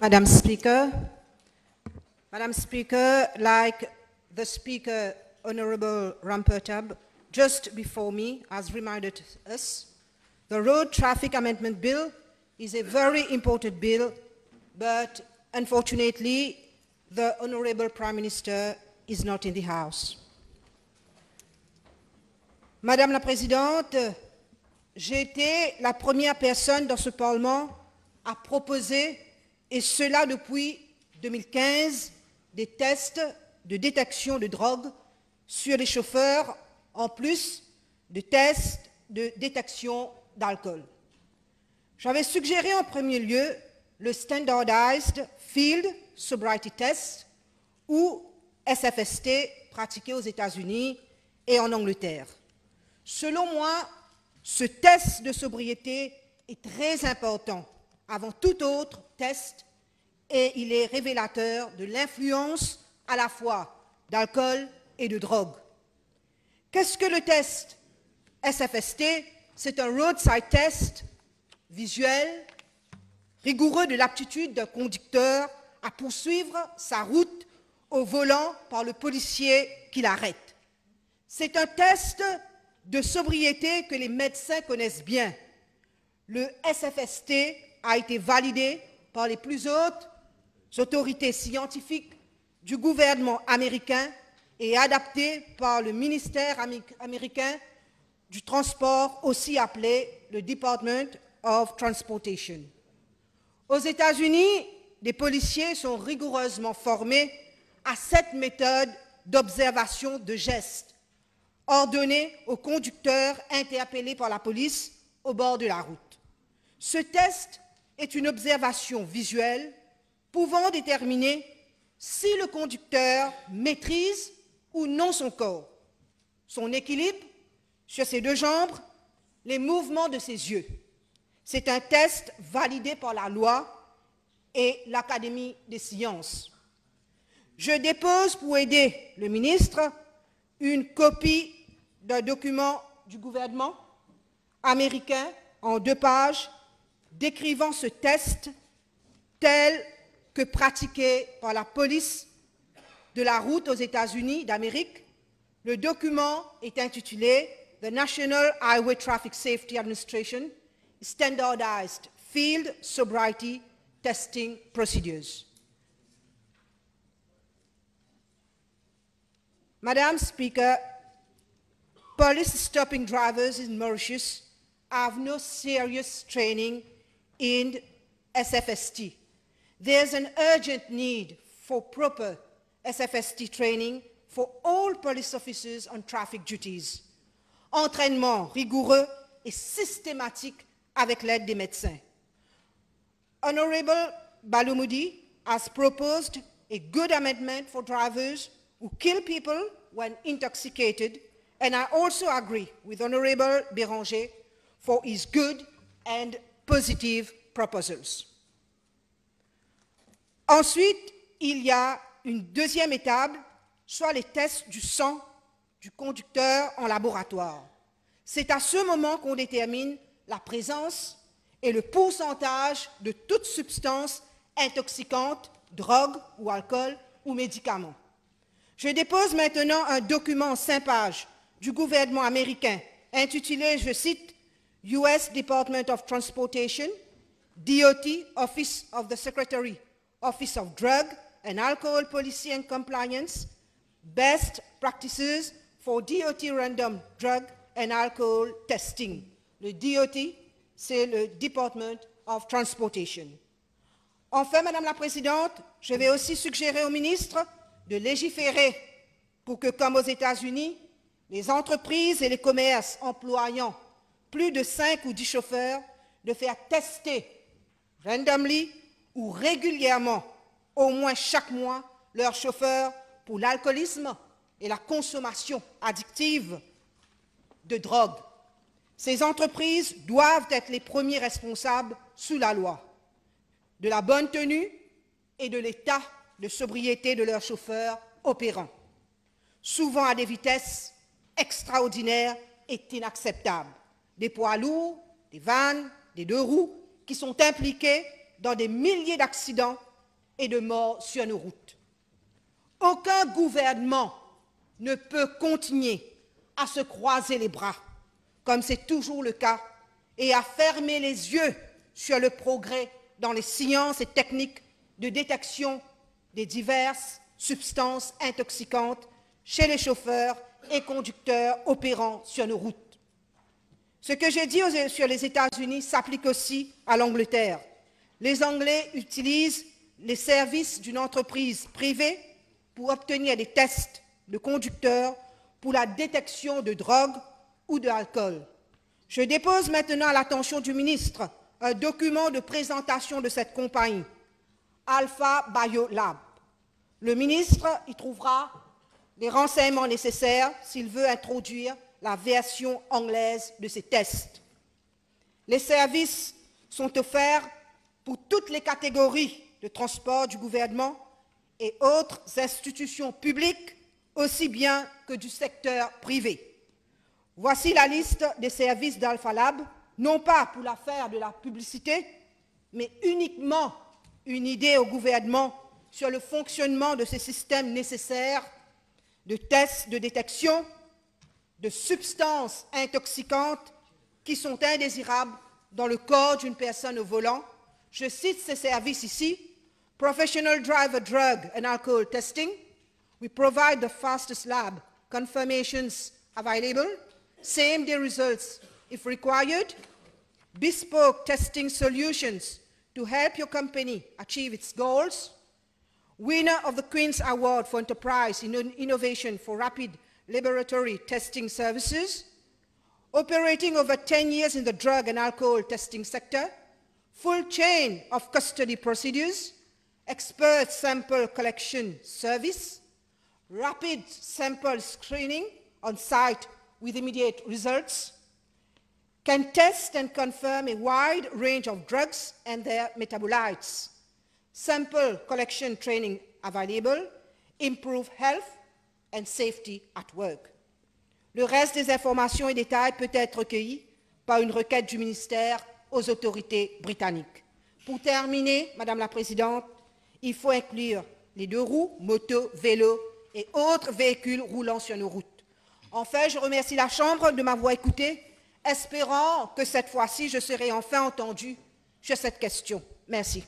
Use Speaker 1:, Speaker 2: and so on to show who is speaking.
Speaker 1: Madam Speaker. Madam Speaker, like the Speaker, Honorable Rampertab, just before me has reminded us, the Road Traffic Amendment Bill is a very important bill, but unfortunately, the Honorable Prime Minister is not in the House. Madame la Présidente, j'ai été la première personne dans ce Parlement à proposer, et cela depuis 2015, des tests de détection de drogue sur les chauffeurs, en plus de tests de détection d'alcool. J'avais suggéré en premier lieu le Standardized Field Sobriety Test, ou SFST, pratiqué aux États-Unis et en Angleterre. Selon moi, ce test de sobriété est très important avant tout autre test et il est révélateur de l'influence à la fois d'alcool et de drogue. Qu'est-ce que le test SFST? C'est un roadside test visuel, rigoureux de l'aptitude d'un conducteur à poursuivre sa route au volant par le policier qui l'arrête. C'est un test de sobriété que les médecins connaissent bien. Le SFST a été validé par les plus hautes autorités scientifiques du gouvernement américain et adapté par le ministère américain du transport, aussi appelé le Department of Transportation. Aux États-Unis, les policiers sont rigoureusement formés à cette méthode d'observation de gestes, ordonnée aux conducteurs interpellés par la police au bord de la route. Ce test est une observation visuelle pouvant déterminer si le conducteur maîtrise ou non son corps, son équilibre sur ses deux jambes, les mouvements de ses yeux. C'est un test validé par la loi et l'Académie des sciences. Je dépose pour aider le ministre une copie d'un document du gouvernement américain en 2 pages décrivant ce test tel que pratiqué par la police de la route aux États-Unis d'Amérique. Le document est intitulé « The National Highway Traffic Safety Administration Standardized Field Sobriety Testing Procedures ». Madam Speaker, police stopping drivers in Mauritius have no serious training in SFST. There's an urgent need for proper SFST training for all police officers on traffic duties. Entraînement rigoureux et systématique avec l'aide des médecins. Honorable Balumudi has proposed a good amendment for drivers who kill people when intoxicated, and I also agree with Honorable Béranger for his good and positive proposals. Ensuite, il y a une deuxième étape, soit les tests du sang du conducteur en laboratoire. C'est à ce moment qu'on détermine la présence et le pourcentage de toute substance intoxicante, drogue ou alcool ou médicament. Je dépose maintenant un document en 5 pages du gouvernement américain intitulé, je cite, « US Department of Transportation, DOT, Office of the Secretary, Office of Drug and Alcohol Policy and Compliance, Best Practices for DOT Random Drug and Alcohol Testing ». Le DOT, c'est le Department of Transportation. Enfin, Madame la Présidente, je vais aussi suggérer au ministre de légiférer pour que, comme aux États-Unis, les entreprises et les commerces employant plus de 5 ou 10 chauffeurs de faire tester randomly ou régulièrement, au moins chaque mois, leurs chauffeurs pour l'alcoolisme et la consommation addictive de drogue. Ces entreprises doivent être les premiers responsables sous la loi de la bonne tenue et de l'état de sobriété de leurs chauffeurs opérants, souvent à des vitesses extraordinaires et inacceptables. Des poids lourds, des vannes, des 2 roues qui sont impliqués dans des milliers d'accidents et de morts sur nos routes. Aucun gouvernement ne peut continuer à se croiser les bras, comme c'est toujours le cas, et à fermer les yeux sur le progrès dans les sciences et techniques de détection des diverses substances intoxicantes chez les chauffeurs et conducteurs opérant sur nos routes. Ce que j'ai dit sur les États-Unis s'applique aussi à l'Angleterre. Les Anglais utilisent les services d'une entreprise privée pour obtenir des tests de conducteurs pour la détection de drogue ou d'alcool. Je dépose maintenant à l'attention du ministre un document de présentation de cette compagnie, Alpha Biolab. Le ministre y trouvera les renseignements nécessaires s'il veut introduire la version anglaise de ces tests. Les services sont offerts pour toutes les catégories de transport du gouvernement et autres institutions publiques, aussi bien que du secteur privé. Voici la liste des services d'Alpha Lab, non pas pour la faire de la publicité, mais uniquement une idée au gouvernement sur le fonctionnement de ces systèmes nécessaires de tests de détection de substances intoxicantes qui sont indésirables dans le corps d'une personne au volant. Je cite ces services ici. Professional driver drug and alcohol testing. We provide the fastest lab confirmations available. Same-day results if required. Bespoke testing solutions to help your company achieve its goals. Winner of the Queen's Award for Enterprise in Innovation for Rapid Laboratory Testing Services, operating over 10 years in the drug and alcohol testing sector, full chain of custody procedures, expert sample collection service, rapid sample screening on site with immediate results, can test and confirm a wide range of drugs and their metabolites, sample collection training available, improve health and safety at work. Le reste des informations et détails peut être recueilli par une requête du ministère aux autorités britanniques. Pour terminer, Madame la Présidente, il faut inclure les deux roues, motos, vélos et autres véhicules roulant sur nos routes. Enfin, je remercie la Chambre de m'avoir écouté, espérant que cette fois-ci, je serai enfin entendue sur cette question. Merci.